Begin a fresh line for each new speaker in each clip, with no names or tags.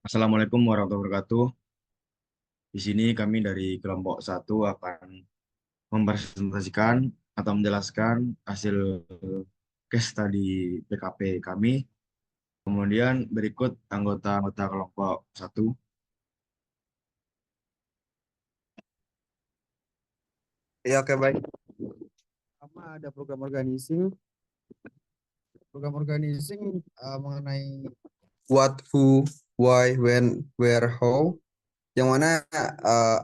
Assalamualaikum warahmatullahi wabarakatuh. Di sini kami dari kelompok satu akan mempresentasikan atau menjelaskan hasil case study PKP kami. Kemudian berikut anggota-anggota kelompok satu.
Ya, oke, baik. Pertama ada program organizing. Program organizing mengenai what, who, why, when, where, how. Yang mana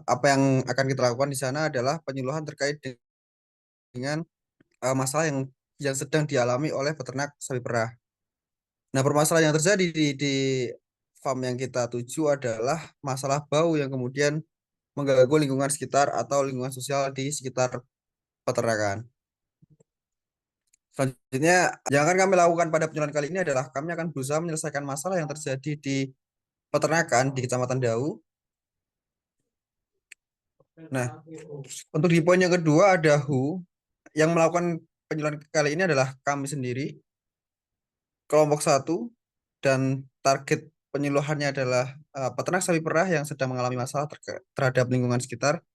apa yang akan kita lakukan di sana adalah penyuluhan terkait dengan masalah yang sedang dialami oleh peternak sapi perah. Nah, permasalahan yang terjadi di farm yang kita tuju adalah masalah bau yang kemudian mengganggu lingkungan sekitar atau lingkungan sosial di sekitar peternakan. Selanjutnya, yang akan kami lakukan pada penyuluhan kali ini adalah kami akan berusaha menyelesaikan masalah yang terjadi di peternakan di Kecamatan Dau. Nah, untuk di poin yang kedua ada who. Yang melakukan penyuluhan kali ini adalah kami sendiri, kelompok satu, dan target penyuluhannya adalah peternak sapi perah yang sedang mengalami masalah terhadap lingkungan sekitar.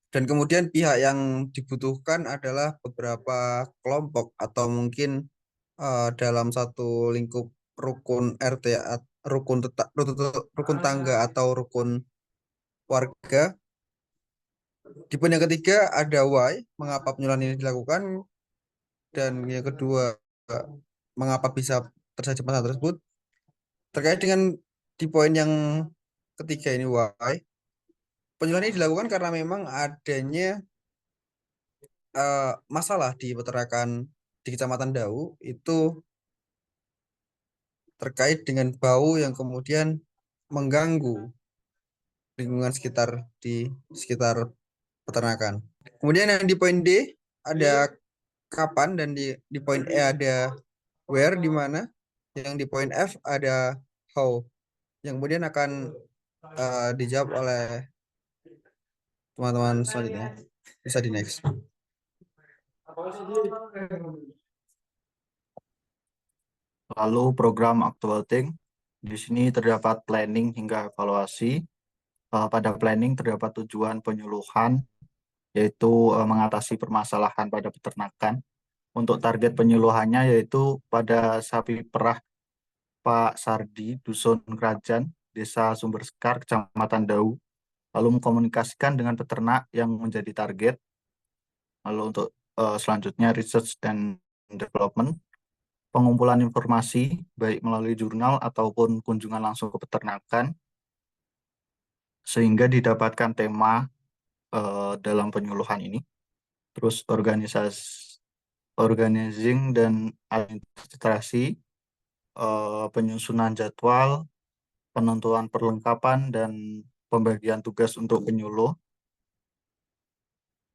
Dan kemudian pihak yang dibutuhkan adalah beberapa kelompok atau mungkin dalam satu lingkup rukun RT, rukun tangga atau rukun warga. Di poin yang ketiga ada why, mengapa penyuluhan ini dilakukan, dan yang kedua mengapa bisa terjadi masalah tersebut. Terkait dengan di poin yang ketiga ini why, penyuluhan ini dilakukan karena memang adanya masalah di peternakan di Kecamatan Dau itu terkait dengan bau yang kemudian mengganggu lingkungan sekitar di sekitar peternakan. Kemudian yang di poin D ada kapan, dan di poin E ada where, di mana, yang di poin F ada how, yang kemudian akan dijawab oleh teman-teman selanjutnya. Bisa di next.
Lalu program actuating, di sini terdapat planning hingga evaluasi. Pada planning terdapat tujuan penyuluhan, yaitu mengatasi permasalahan pada peternakan. Untuk target penyuluhannya yaitu pada sapi perah Pak Sardi, Dusun Kerajaan, Desa Sumbersekar, Kecamatan Dau. Lalu mengkomunikasikan dengan peternak yang menjadi target. Lalu untuk selanjutnya research dan development, pengumpulan informasi baik melalui jurnal ataupun kunjungan langsung ke peternakan sehingga didapatkan tema dalam penyuluhan ini. Terus organizing dan administrasi, penyusunan jadwal, penentuan perlengkapan dan pembagian tugas untuk penyuluh.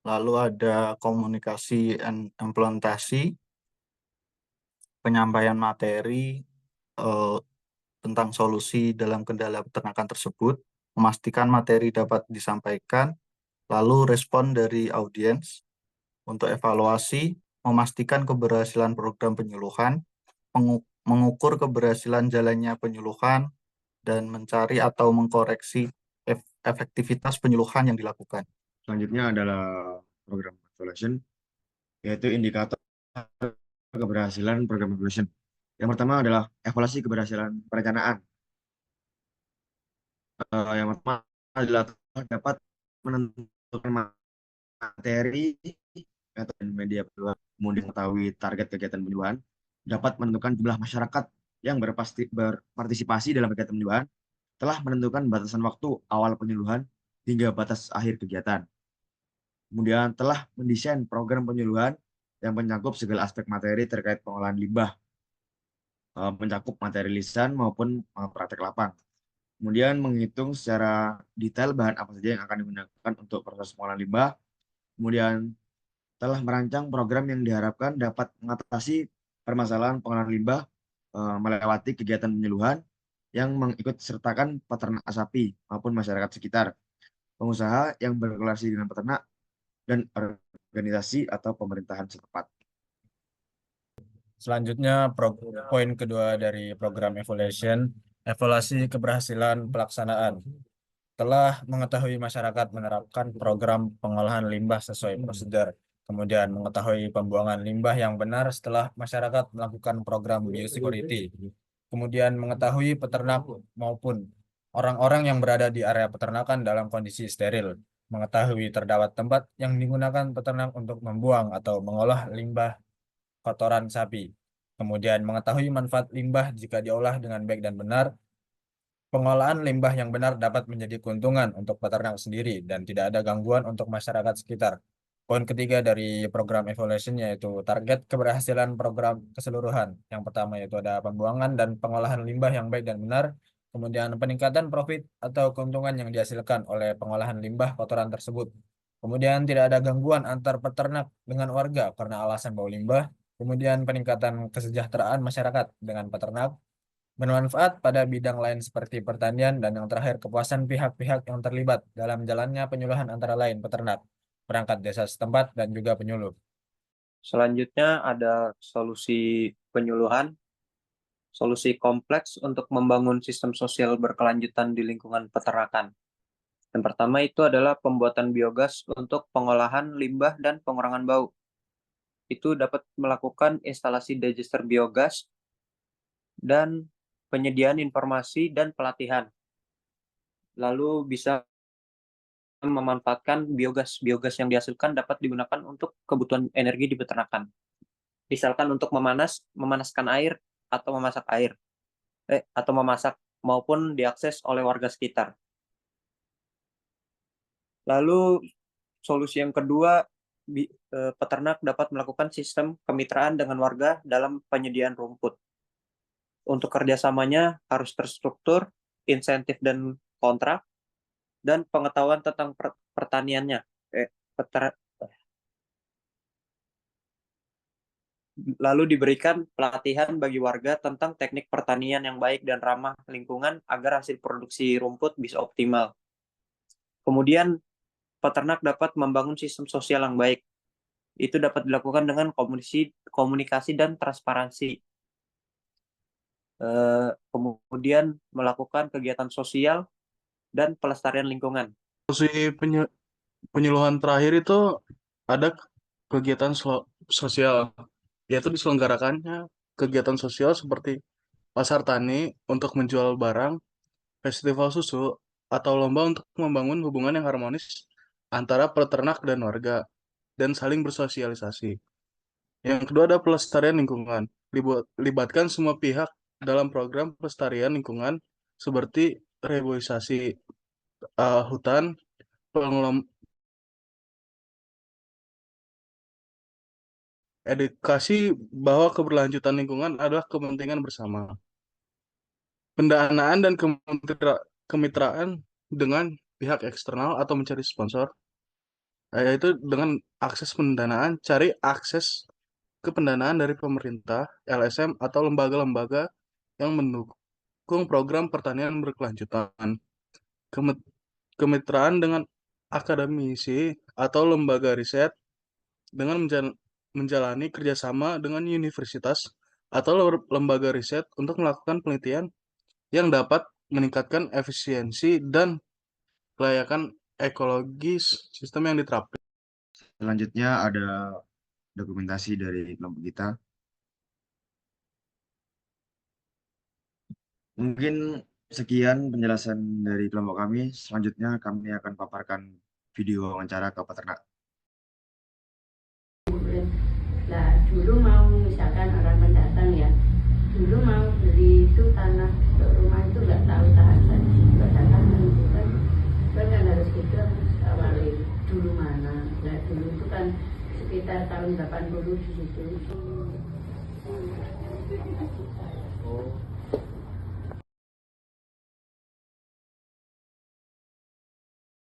Lalu ada komunikasi dan implementasi, penyampaian materi tentang solusi dalam kendala peternakan tersebut, memastikan materi dapat disampaikan, lalu respon dari audiens. Untuk evaluasi, memastikan keberhasilan program penyuluhan, mengukur keberhasilan jalannya penyuluhan, dan mencari atau mengkoreksi efektivitas penyuluhan yang dilakukan.
Selanjutnya adalah program evaluation, yaitu indikator keberhasilan program evaluation. Yang pertama adalah evaluasi keberhasilan perencanaan. Yang pertama adalah dapat menentukan materi atau media penyuluhan, kemudian mengetahui target kegiatan penyuluhan, dapat menentukan jumlah masyarakat yang berpartisipasi dalam kegiatan penyuluhan, telah menentukan batasan waktu awal penyuluhan hingga batas akhir kegiatan. Kemudian telah mendesain program penyuluhan yang mencakup segala aspek materi terkait pengolahan limbah, mencakup materi lisan maupun praktek lapang. Kemudian menghitung secara detail bahan apa saja yang akan digunakan untuk proses pengolahan limbah. Kemudian telah merancang program yang diharapkan dapat mengatasi permasalahan pengolahan limbah melewati kegiatan penyuluhan yang mengikut sertakan peternak sapi maupun masyarakat sekitar, pengusaha yang berrelasi dengan peternak, dan organisasi atau pemerintahan setempat.
Selanjutnya, poin kedua dari program evaluasi keberhasilan pelaksanaan. Telah mengetahui masyarakat menerapkan program pengolahan limbah sesuai prosedur, kemudian mengetahui pembuangan limbah yang benar setelah masyarakat melakukan program biosecurity, kemudian mengetahui peternak maupun orang-orang yang berada di area peternakan dalam kondisi steril, mengetahui terdapat tempat yang digunakan peternak untuk membuang atau mengolah limbah kotoran sapi, kemudian mengetahui manfaat limbah jika diolah dengan baik dan benar. Pengolahan limbah yang benar dapat menjadi keuntungan untuk peternak sendiri dan tidak ada gangguan untuk masyarakat sekitar. Poin ketiga dari program evaluation yaitu target keberhasilan program keseluruhan. Yang pertama yaitu ada pembuangan dan pengolahan limbah yang baik dan benar. Kemudian peningkatan profit atau keuntungan yang dihasilkan oleh pengolahan limbah kotoran tersebut. Kemudian tidak ada gangguan antar peternak dengan warga karena alasan bau limbah. Kemudian peningkatan kesejahteraan masyarakat dengan peternak bermanfaat pada bidang lain seperti pertanian, dan yang terakhir kepuasan pihak-pihak yang terlibat dalam jalannya penyuluhan antara lain peternak, perangkat desa setempat, dan juga penyuluh.
Selanjutnya ada solusi penyuluhan, solusi kompleks untuk membangun sistem sosial berkelanjutan di lingkungan peternakan. Yang pertama itu adalah pembuatan biogas untuk pengolahan limbah dan pengurangan bau. Itu dapat melakukan instalasi digester biogas dan penyediaan informasi dan pelatihan. Lalu bisa memanfaatkan biogas yang dihasilkan dapat digunakan untuk kebutuhan energi di peternakan. Misalkan untuk memanaskan air atau memasak maupun diakses oleh warga sekitar. Lalu solusi yang kedua, peternak dapat melakukan sistem kemitraan dengan warga dalam penyediaan rumput. Untuk kerjasamanya harus terstruktur, insentif dan kontrak, dan pengetahuan tentang pertaniannya. Lalu diberikan pelatihan bagi warga tentang teknik pertanian yang baik dan ramah lingkungan agar hasil produksi rumput bisa optimal. Kemudian peternak dapat membangun sistem sosial yang baik. Itu dapat dilakukan dengan komunikasi dan transparansi. Kemudian melakukan kegiatan sosial dan pelestarian lingkungan.
Solusi penyuluhan terakhir itu ada kegiatan sosial, yaitu diselenggarakannya kegiatan sosial seperti pasar tani untuk menjual barang, festival susu, atau lomba untuk membangun hubungan yang harmonis antara peternak dan warga, dan saling bersosialisasi. Yang kedua ada pelestarian lingkungan. Libatkan semua pihak dalam program pelestarian lingkungan seperti reboisasi hutan, edukasi bahwa keberlanjutan lingkungan adalah kepentingan bersama. Pendanaan dan kemitraan dengan pihak eksternal atau mencari sponsor, yaitu dengan akses pendanaan, cari akses ke pendanaan dari pemerintah, LSM, atau lembaga-lembaga yang mendukung program pertanian berkelanjutan. Kemitraan dengan akademisi atau lembaga riset dengan menjalani kerjasama dengan universitas atau lembaga riset untuk melakukan penelitian yang dapat meningkatkan efisiensi dan kelayakan ekologis sistem yang diterapkan.
Selanjutnya ada dokumentasi dari kelompok kita. Mungkin sekian penjelasan dari kelompok kami. Selanjutnya kami akan paparkan video wawancara ke peternak.
Nah, dulu mau misalkan orang pendatang ya, dulu mau beli itu tanah untuk rumah itu nggak tahu tahanan, nggak datang menunjukkan, kan harus gitu harus awalin dulu mana. Nah dulu itu kan sekitar tahun 80 di situ.